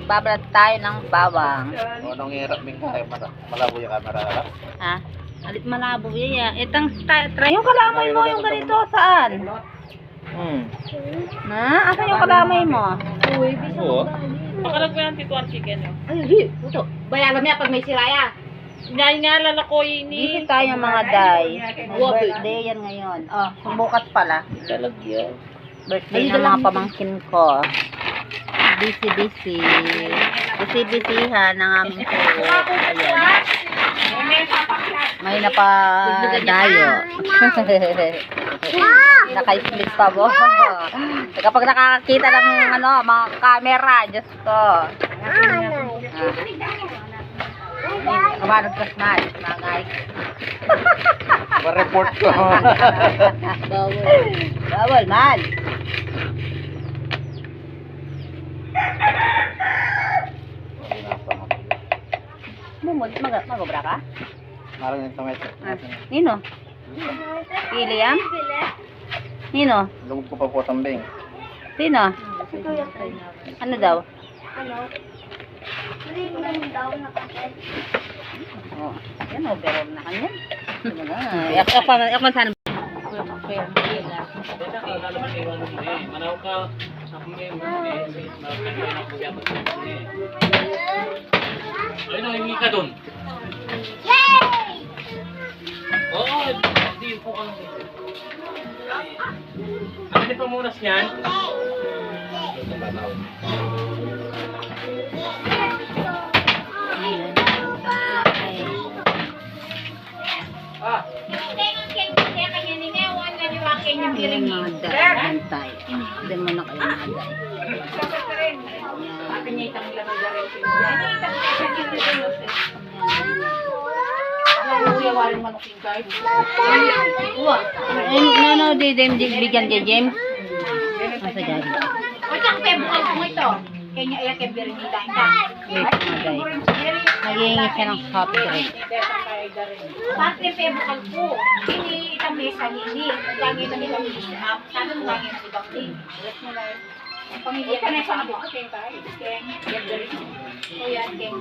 Magbabalat tayo ng bawang. Anong hirap min kaya malabo yung camera? Ha? Alit malabo yan. Itang try. Yung kalamay mo, yung ganito, saan? Na? Asan yung kalamay mo? Oo. Pakalag ko yung tituan chicken. Ay, hindi. Ito. Bayaran mo yan pag may siraya. Nga ko ini. Busy tayo mga day. Birthday yan ngayon. Oh, bukas pala. Talagyan. Birthday ng mga pamangkin ko. Busy. Busy-busyhan ng aming po. Ayan. May napadayo. Naka-split pa mo. Kapag nakakita ng mga camera, Diyos ko. Kabanod ka snal, mga guys. Ma-report ko. Bawal, man. Magobra ka? Marang yung tomato. Nino? Pili yan? Nino? Lugod ko pa po tambing. Sino? Ano daw? Oh, yan overall na kanya. Yak man sana. Ayun, hingi ka doon. Oo, hindi po ka lang dito. Ano din pamunas niyan? Ayan mga dahil tayo. Hindi mo na kayo mga dahil. No, bigyan kay James. Masa dahil. O, tsaka pebukal ko ito. Kanya ay kebir nila. Wait mga dahil. Nag-iingi siya ng soft drink. Pati pebukal ko. Ini itang mesa nini. Tangi na nila misa. Sana mo tangi na ibang din. Pamilya ka na sa mga keng tayo. Keng, kebir. O yan, keng.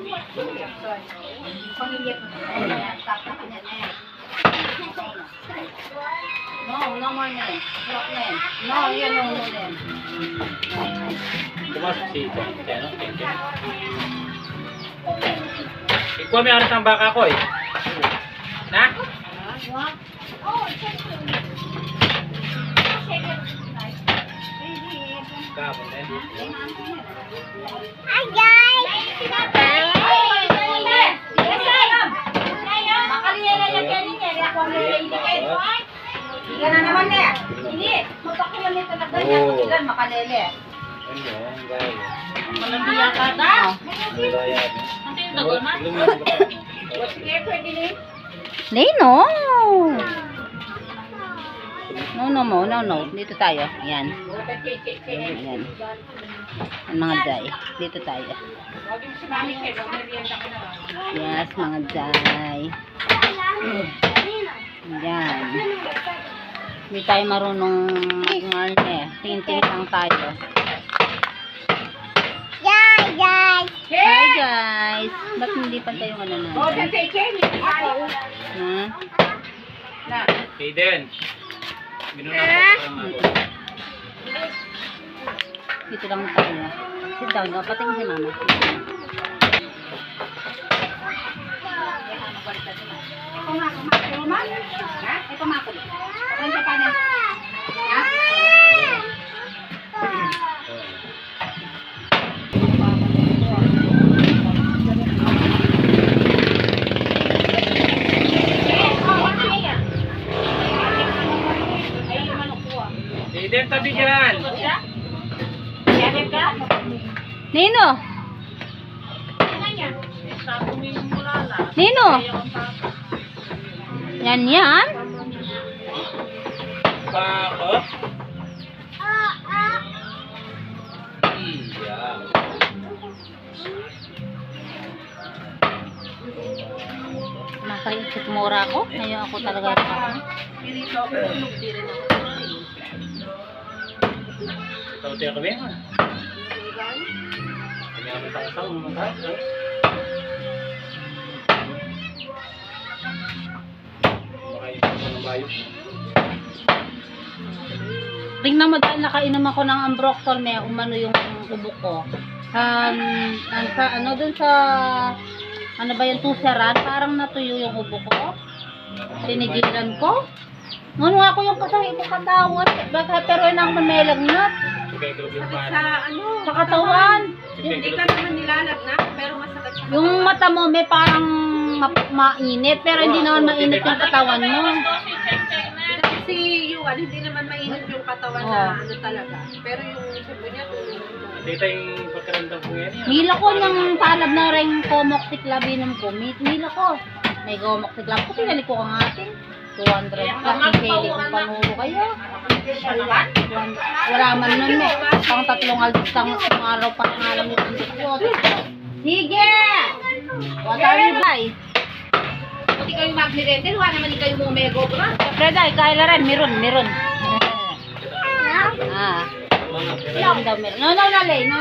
Pamilya ko na. Stop na kanya na eh. No more name. No, yan no more name. Pumasok si Ito. Ano? Ikaw may aras ng baka ko eh. Na? Kapon eh. Hi guys! Makaliyala na kayo niya. Ako ang nilainig kayo. Igan na naman niya. Hindi. Magkakulan nito na ganyan. Igan, makalele. Ano? Ang gaya. Malambiya ka na. Ang gaya. Ano yung dagon man? Nino. No. Dito tayo. Ayan. Ayan. Ang mga day. Dito tayo. Yes, mga day. Ayan. Hindi tayo marunong tingin-tingin lang tayo. Hi guys! Ba't hindi pa tayo natin? Ha? Aiden. Minuna ko lang ako. Dito lang tayo. Sit down. Patingin si mama. Aiden, tabi dyan. Nino! Nino! Yan. Bako. Iya. Nakaisip mura ako. Ngayon ako talaga ito. Ikaw tayo kami. Meron tayong isang mga baka ito ng bayo. Tingnan mo dahil nakainom ako ng Ambroxol, may umano yung ubo ko. Dun sa, ano ba yung tuseran, parang natuyo yung ubo ko. Sinigilan ko. Noon nga ako yung katawan, pero yun ang mamelagnat. Sa katawan. Hindi ka naman nilalagnat, pero masakit sa Yung mata mo may parang mainit, pero hindi naman mainit yung katawan mo. Kasi Yuan, hindi naman mainit yung katawan na ano talaga. Pero yung subo niya, Dito yung pagkarandang ko yan. Mila ko ng talab na rin Comoxiclabinom ko. Mila ko. May Comoxiclab ko. Pinali ko ang ating 200 plus yung sili kung panuro kayo. Wala man nun eh. Pang tatlong araw pa ng alam nito. Sige! What are you guys? Hindi kayo magnirental, wala naman hindi kayo mumego, bro. Siyempre dahil kaya rin. Meron. Meron daw meron. No, Lay. No,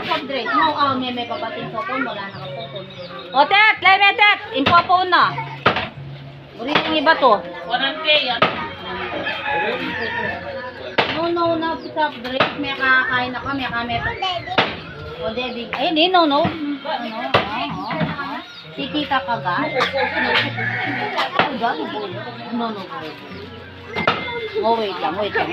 soft drink. No, may papating sa phone. Wala na kapotol. O, Tet! Leme, Tet! Impo na. Uri yung iba to. 100 yan. No, soft drink. May kakain ako. May kameto. O, Daddy. Ayun, no. Kikita ka ga? No. Oh, wait lang. Wait, yes.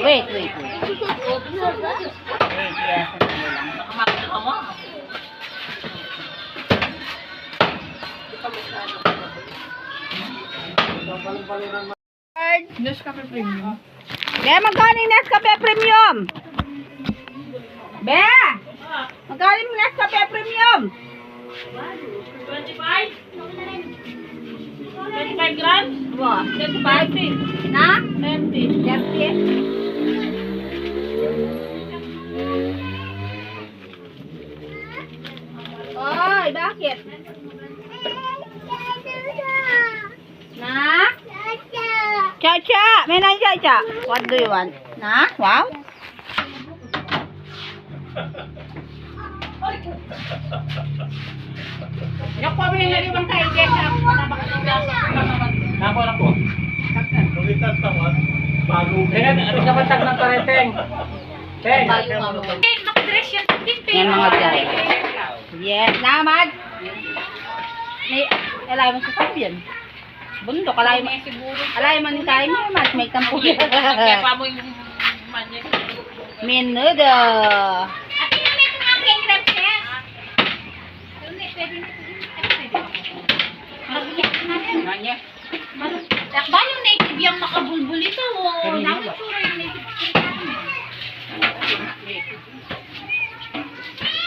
Nescafe Premium. Be, magkano yung Nescafe Premium? Be! Magkano yung Nescafe Premium? 25 grams? Wow. 25. Na? 30. 30. Oy, bakit? Na? Cha-cha! May nang cha-cha. What do you want? Na? Wow? Yung po yung naliwang kayo, Jessa. Nako. Teng, ano ka matag ng pareteng? Teng. Mag-dress yan. Yan mga dyan. Yes, namad. May, alay mo sa sabihan. Bundok, alay mo. Alay mo ni tayo mo, mas may tampo. Kaya pa mo yung manya. Minudo. At yung may kumakain grams eh. Pwede na. Manya. Takba yung native yung makabulbul ito. Nakit sura yung native.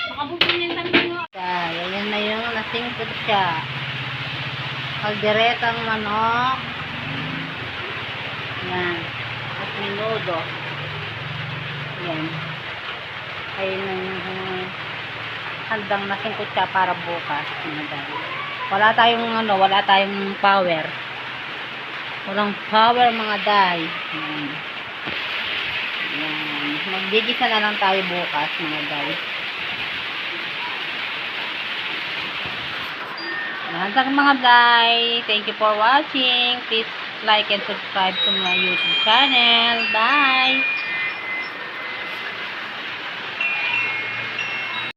Makabulbul yung tanong mo. Yan na yung lasing siya. Kalderetang manok. Yan. At minudo. Yan. Ayun na yung handang lasing siya para bukas. Wala tayong power. Walang power mga day. Yan. Yan. Magdigisa na lang tayo bukas mga day. Hanggang mga day. Thank you for watching. Please like and subscribe to my YouTube channel. Bye!